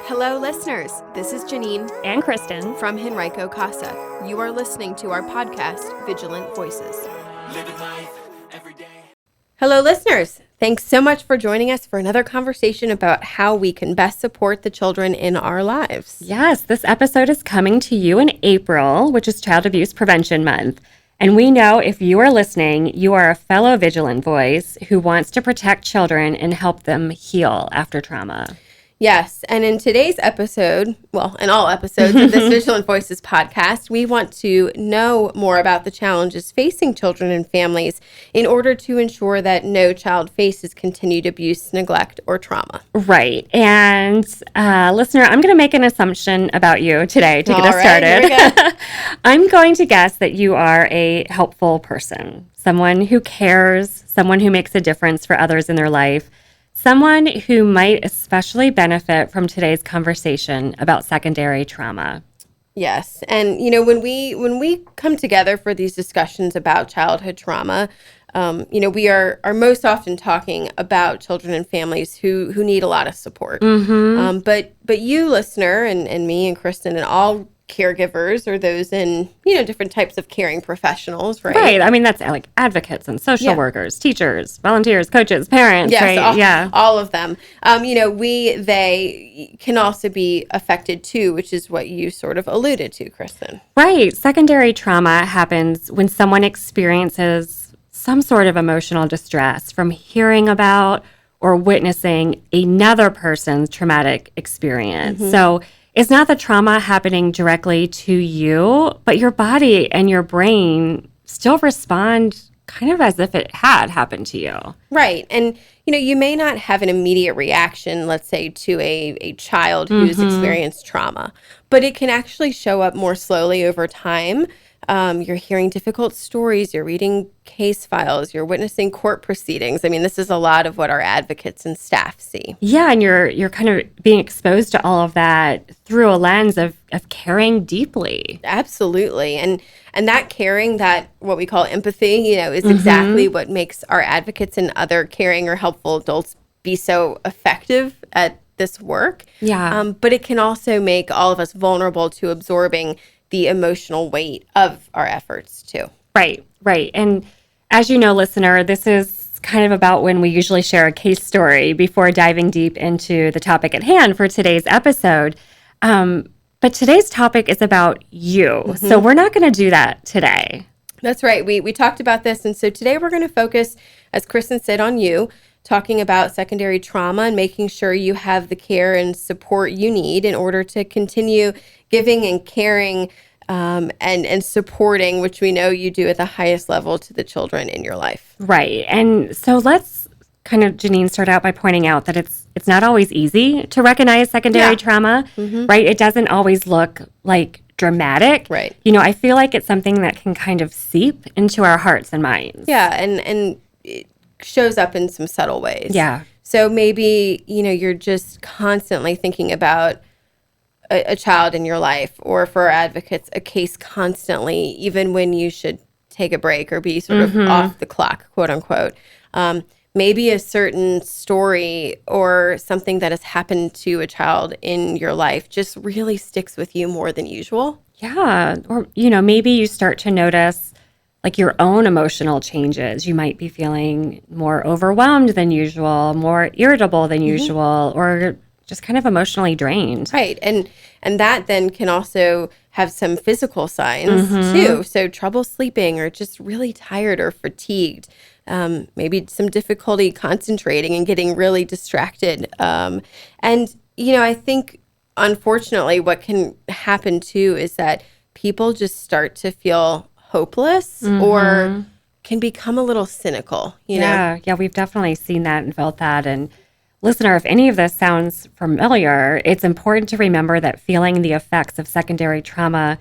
Hello, listeners. This is Janine and Kristen from Henrico Casa. You are listening to our podcast, Vigilant Voices. Living life every day. Hello, listeners. Thanks so much for joining us for another conversation about how we can best support the children in our lives. Yes, this episode is coming to you in April, which is Child Abuse Prevention Month. And we know if you are listening, you are a fellow vigilant voice who wants to protect children and help them heal after trauma. Yes, and in today's episode, well, in all episodes of this Vigilant Voices podcast, we want to know more about the challenges facing children and families in order to ensure that no child faces continued abuse, neglect, or trauma. Right. And listener, I'm going to make an assumption about you today to get us started. Here we go. I'm going to guess that you are a helpful person, someone who cares, someone who makes a difference for others in their life. Someone who might especially benefit from today's conversation about secondary trauma. Yes. And, when we come together for these discussions about childhood trauma, we are most often talking about children and families who need a lot of support. Mm-hmm. But you, listener, and me and Kristen and all caregivers or those in, different types of caring professionals, right? Right. I mean, that's like advocates and social workers, teachers, volunteers, coaches, parents, right? All of them. They can also be affected too, which is what you sort of alluded to, Kristen. Right. Secondary trauma happens when someone experiences some sort of emotional distress from hearing about or witnessing another person's traumatic experience. Mm-hmm. So it's not the trauma happening directly to you, but your body and your brain still respond kind of as if it had happened to you. Right. And, you may not have an immediate reaction, let's say, to a child who's experienced trauma, but it can actually show up more slowly over time. You're hearing difficult stories, you're reading case files, you're witnessing court proceedings. I mean, this is a lot of what our advocates and staff see. Yeah, and you're kind of being exposed to all of that through a lens of caring deeply. Absolutely. And that caring, that what we call empathy, is exactly what makes our advocates and other caring or helpful adults be so effective at this work. Yeah. But it can also make all of us vulnerable to absorbing the emotional weight of our efforts too. Right. And as you know, listener, this is kind of about when we usually share a case story before diving deep into the topic at hand for today's episode. But today's topic is about you. Mm-hmm. So we're not going to do that today. That's right. We talked about this. And so today we're going to focus, as Kristen said, on you, talking about secondary trauma and making sure you have the care and support you need in order to continue giving and caring and supporting, which we know you do at the highest level, to the children in your life. Right. And so let's kind of, Janine, start out by pointing out that it's not always easy to recognize secondary trauma, right? It doesn't always look like dramatic. Right. I feel like it's something that can kind of seep into our hearts and minds. Yeah, and it shows up in some subtle ways. Yeah. So maybe, you're just constantly thinking about a child in your life, or for our advocates, a case constantly, even when you should take a break or be sort of off the clock, quote unquote. Maybe a certain story or something that has happened to a child in your life just really sticks with you more than usual. Yeah. Or, maybe you start to notice like your own emotional changes. You might be feeling more overwhelmed than usual, more irritable than usual, or just kind of emotionally drained. Right. And that then can also have some physical signs too. So trouble sleeping, or just really tired or fatigued. Maybe some difficulty concentrating and getting really distracted. And, I think, unfortunately, what can happen too is that people just start to feel hopeless or can become a little cynical, you know? Yeah, we've definitely seen that and felt that. And listener, if any of this sounds familiar, it's important to remember that feeling the effects of secondary trauma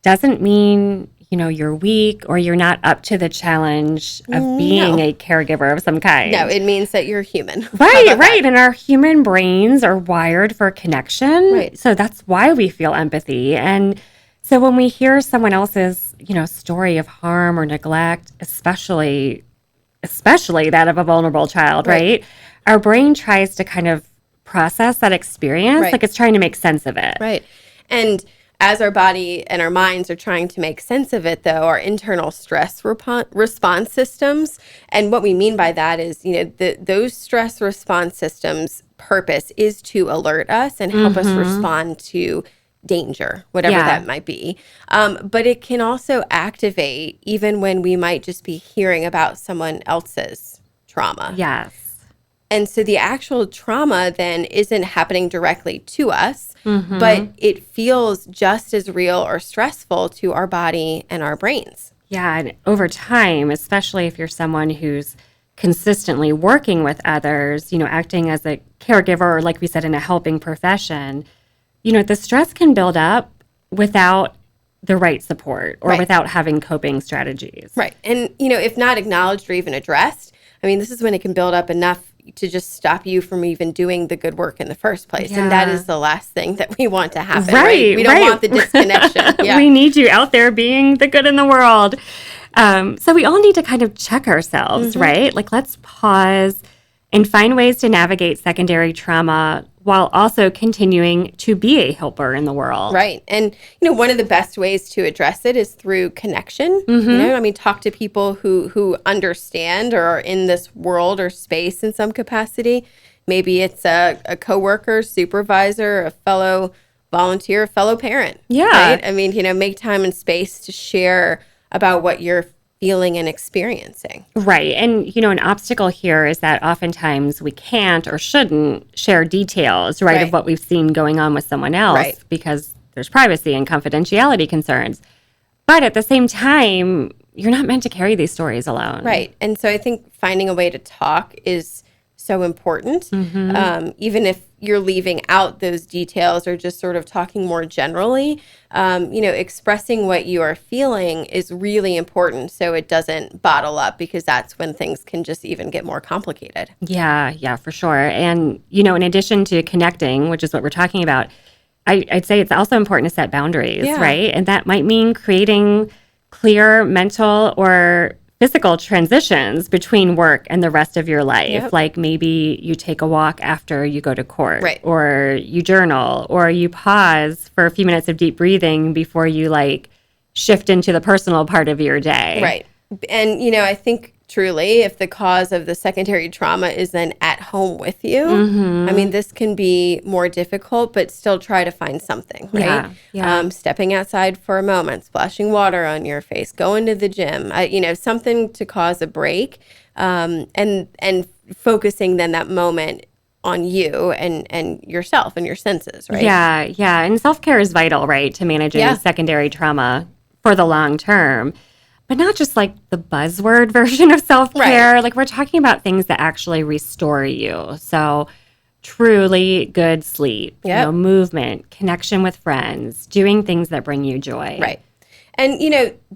doesn't mean, you're weak or you're not up to the challenge of being a caregiver of some kind. No, it means that you're human. Right. And our human brains are wired for connection. Right. So that's why we feel empathy. And so when we hear someone else's, story of harm or neglect, especially that of a vulnerable child, right? Our brain tries to kind of process that experience. Right. Like it's trying to make sense of it. Right. And as our body and our minds are trying to make sense of it, though, our internal stress response systems, and what we mean by that is, those stress response systems' purpose is to alert us and help us respond to danger, whatever that might be. But it can also activate even when we might just be hearing about someone else's trauma. Yes. And so the actual trauma then isn't happening directly to us, but it feels just as real or stressful to our body and our brains. Yeah. And over time, especially if you're someone who's consistently working with others, acting as a caregiver or like we said, in a helping profession, the stress can build up without the right support or without having coping strategies. Right. And, if not acknowledged or even addressed, this is when it can build up enough to just stop you from even doing the good work in the first place. And that is the last thing that we want to happen, right? We don't want the disconnection. We need you out there being the good in the world. So we all need to kind of check ourselves, right? Like, let's pause and find ways to navigate secondary trauma while also continuing to be a helper in the world. Right. And, one of the best ways to address it is through connection. Talk to people who understand or are in this world or space in some capacity. Maybe it's a coworker, supervisor, a fellow volunteer, a fellow parent. Yeah. Right? Make time and space to share about what you're feeling and experiencing. Right. And, an obstacle here is that oftentimes we can't or shouldn't share details, right, of what we've seen going on with someone else because there's privacy and confidentiality concerns. But at the same time, you're not meant to carry these stories alone. Right. And so I think finding a way to talk is so important, even if you're leaving out those details or just sort of talking more generally, expressing what you are feeling is really important so it doesn't bottle up because that's when things can just even get more complicated. Yeah, for sure. And, in addition to connecting, which is what we're talking about, I'd say it's also important to set boundaries, right? And that might mean creating clear mental or physical transitions between work and the rest of your life. Like maybe you take a walk after you go to court, or you journal, or you pause for a few minutes of deep breathing before you shift into the personal part of your day. Right. And, I think truly if the cause of the secondary trauma is then at home with you, this can be more difficult, but still try to find something, right? Yeah. Stepping outside for a moment, splashing water on your face, going to the gym, something to cause a break, and focusing then that moment on you and yourself and your senses, right? Yeah. And self-care is vital, right, to managing secondary trauma for the long term. But not just the buzzword version of self-care. Right. We're talking about things that actually restore you. So truly good sleep, movement, connection with friends, doing things that bring you joy. Right. And,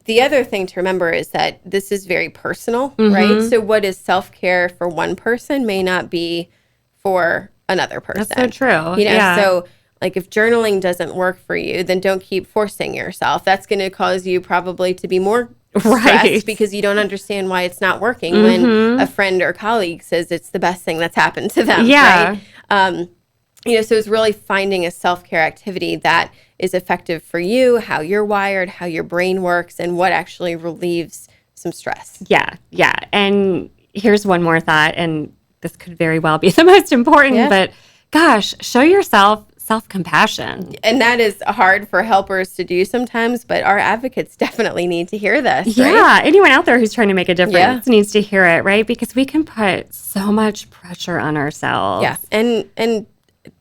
the other thing to remember is that this is very personal, right? So what is self-care for one person may not be for another person. That's so true. So if journaling doesn't work for you, then don't keep forcing yourself. That's going to cause you probably to be more stressed because you don't understand why it's not working when a friend or colleague says it's the best thing that's happened to them. Yeah. Right? So it's really finding a self-care activity that is effective for you, how you're wired, how your brain works, and what actually relieves some stress. Yeah. And here's one more thought, and this could very well be the most important, but gosh, show yourself self-compassion. And that is hard for helpers to do sometimes, but our advocates definitely need to hear this, right? Yeah, anyone out there who's trying to make a difference needs to hear it, right? Because we can put so much pressure on ourselves. Yeah, and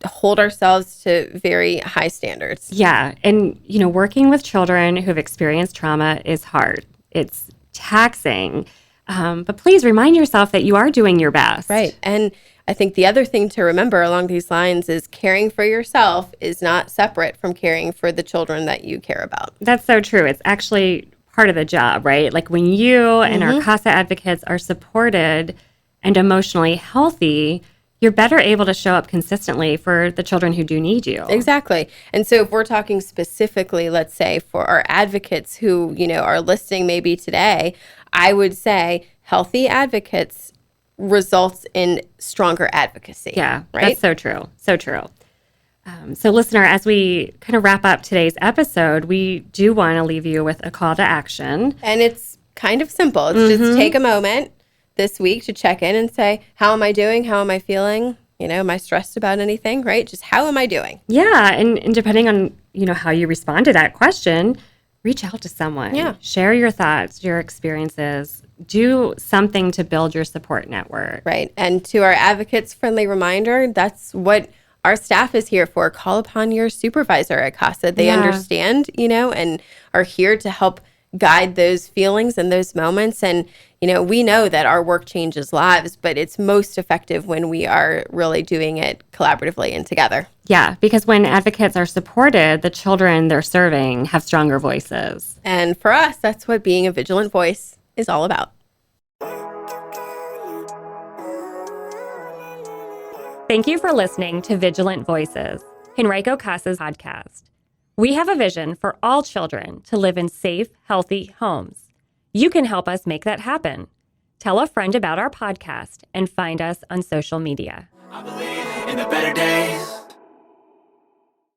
hold ourselves to very high standards. Yeah, and working with children who have experienced trauma is hard. It's taxing, but please remind yourself that you are doing your best. Right, and I think the other thing to remember along these lines is caring for yourself is not separate from caring for the children that you care about. That's so true. It's actually part of the job, right? When you and our CASA advocates are supported and emotionally healthy, you're better able to show up consistently for the children who do need you. Exactly. And so if we're talking specifically, let's say, for our advocates who, are listening maybe today, I would say healthy advocates results in stronger advocacy. Yeah, right? That's so true. So true. So listener, as we kind of wrap up today's episode, we do want to leave you with a call to action. And it's kind of simple. It's just take a moment this week to check in and say, how am I doing? How am I feeling? Am I stressed about anything, right? Just how am I doing? Yeah. And depending on, how you respond to that question, reach out to someone. Yeah. Share your thoughts, your experiences. Do something to build your support network. Right. And to our advocates, friendly reminder, that's what our staff is here for. Call upon your supervisor at CASA. They understand, and are here to help guide those feelings and those moments. And, we know that our work changes lives, but it's most effective when we are really doing it collaboratively and together. Yeah, because when advocates are supported, the children they're serving have stronger voices. And for us, that's what being a vigilant voice is all about. Thank you for listening to Vigilant Voices, Henrico Casa's podcast. We have a vision for all children to live in safe, healthy homes. You can help us make that happen. Tell a friend about our podcast and find us on social media. I believe in the better days.